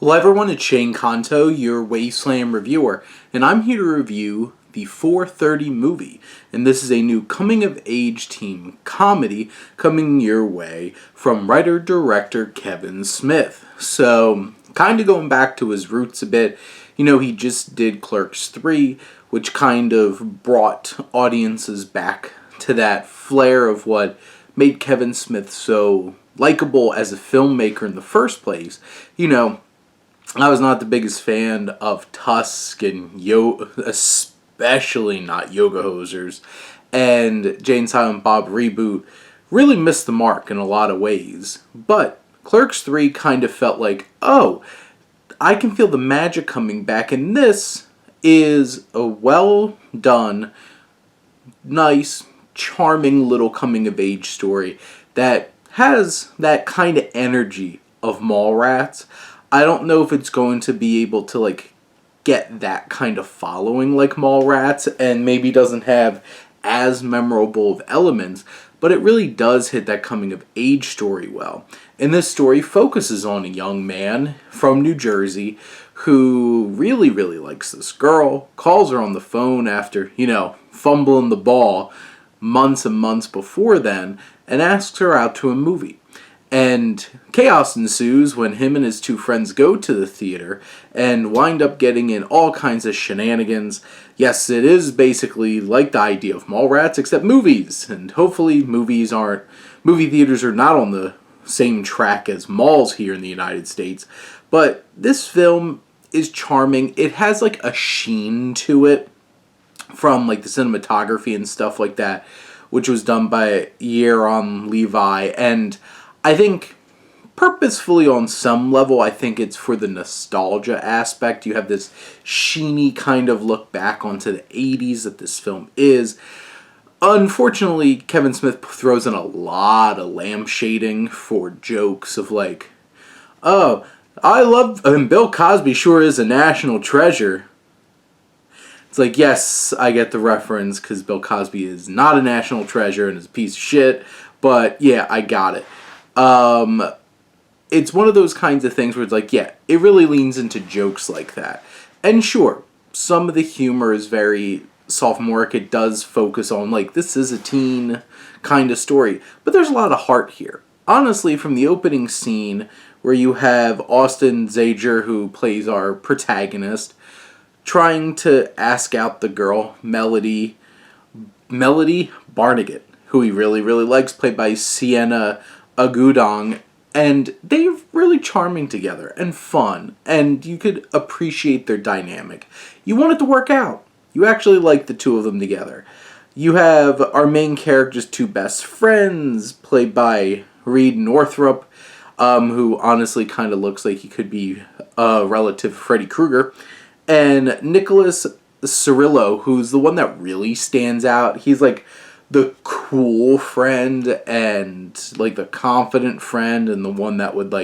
Hello everyone, it's Shane Kanto, your Wasteland reviewer, and I'm here to review the 4:30 movie. And this is a new coming-of-age teen comedy coming your way from writer-director Kevin Smith. So, kind of going back to his roots a bit, he just did Clerks 3, which kind of brought audiences back to that flair of what made Kevin Smith so likable as a filmmaker in the first place. I was not the biggest fan of Tusk and especially not Yoga Hosers, and Jane Silent Bob Reboot really missed the mark in a lot of ways. But Clerks 3 kind of felt like, oh, I can feel the magic coming back, and this is a well done, nice, charming little coming of age story that has that kind of energy of Mallrats. I don't know if it's going to be able to get that kind of following like Mallrats, and maybe doesn't have as memorable of elements, but it really does hit that coming of age story well. And this story focuses on a young man from New Jersey who really, really likes this girl, calls her on the phone after, fumbling the ball months and months before then, and asks her out to a movie. And chaos ensues when him and his two friends go to the theater and wind up getting in all kinds of shenanigans. Yes, it is basically like the idea of Mallrats, except movies. And hopefully movie theaters are not on the same track as malls here in the United States. But this film is charming. It has a sheen to it from the cinematography and stuff like that, which was done by Yaron Levi. And I think purposefully on some level, I think it's for the nostalgia aspect. You have this sheeny kind of look back onto the 80s that this film is. Unfortunately, Kevin Smith throws in a lot of lampshading for jokes of oh, I love, and Bill Cosby sure is a national treasure. It's yes, I get the reference because Bill Cosby is not a national treasure and is a piece of shit, but yeah, I got it. It's one of those kinds of things where it's yeah, it really leans into jokes like that. And sure, some of the humor is very sophomoric. It does focus on this is a teen kind of story, but there's a lot of heart here. Honestly, from the opening scene where you have Austin Zager, who plays our protagonist, trying to ask out the girl, Melody Barnegat, who he really, really likes, played by Sienna Agudong, and they're really charming together and fun, and you could appreciate their dynamic. You want it to work out. You actually like the two of them together. You have our main character's two best friends, played by Reed Northrup, who honestly kind of looks like he could be a relative of Freddy Krueger, and Nicholas Cirillo, who's the one that really stands out. He's the cool friend and the confident friend, and the one that would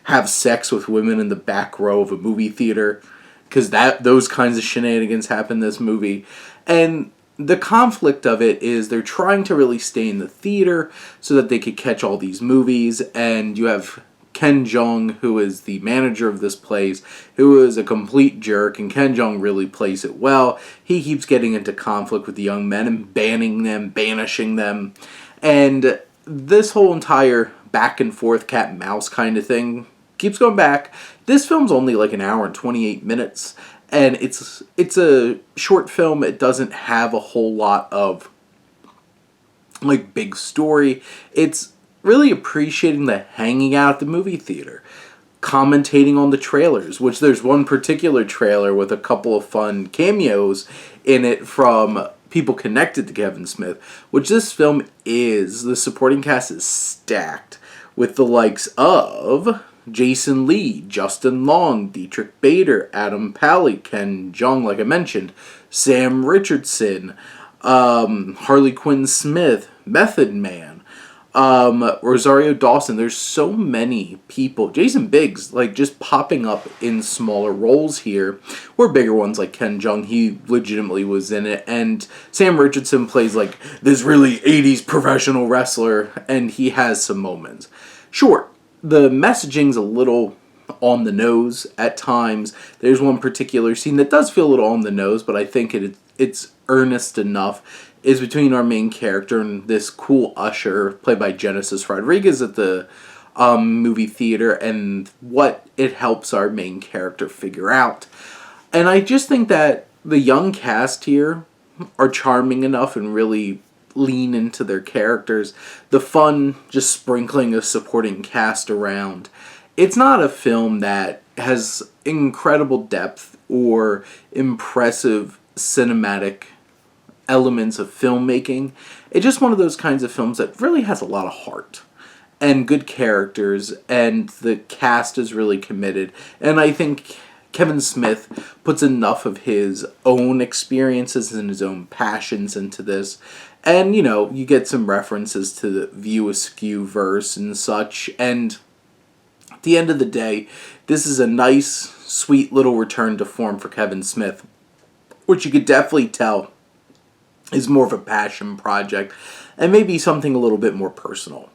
have sex with women in the back row of a movie theater, because those kinds of shenanigans happen in this movie. And the conflict of it is they're trying to really stay in the theater so that they could catch all these movies, and you have Ken Jeong, who is the manager of this place, who is a complete jerk, and Ken Jeong really plays it well. He keeps getting into conflict with the young men and banning them, banishing them, and this whole entire back and forth cat and mouse kind of thing keeps going back. This film's only an hour and 28 minutes, and it's a short film. It doesn't have a whole lot of big story. It's really appreciating the hanging out at the movie theater, commentating on the trailers, which there's one particular trailer with a couple of fun cameos in it from people connected to Kevin Smith, which this film is. The supporting cast is stacked with the likes of Jason Lee, Justin Long, Dietrich Bader, Adam Pally, Ken Jeong, like I mentioned, Sam Richardson, Harley Quinn Smith, Method Man, Rosario Dawson. There's so many people. Jason Biggs, just popping up in smaller roles here, or bigger ones like Ken Jeong. He legitimately was in it. And Sam Richardson plays this really 80s professional wrestler, and he has some moments. Sure, the messaging's a little on the nose at times. There's one particular scene that does feel a little on the nose, but I think it's earnest enough. Is between our main character and this cool usher played by Genesis Rodriguez at the movie theater, and what it helps our main character figure out. And I just think that the young cast here are charming enough and really lean into their characters. The fun, just sprinkling a supporting cast around. It's not a film that has incredible depth or impressive cinematic elements of filmmaking. It's just one of those kinds of films that really has a lot of heart and good characters, and the cast is really committed. And I think Kevin Smith puts enough of his own experiences and his own passions into this. And, you know, you get some references to the View Askew verse and such. And at the end of the day, this is a nice, sweet little return to form for Kevin Smith, which you could definitely tell is more of a passion project and maybe something a little bit more personal.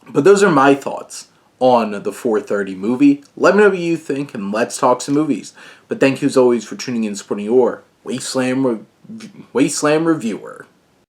But those are my thoughts on the 4:30 movie. Let me know what you think, and let's talk some movies. But thank you as always for tuning in and supporting your Wasteland Reviewer.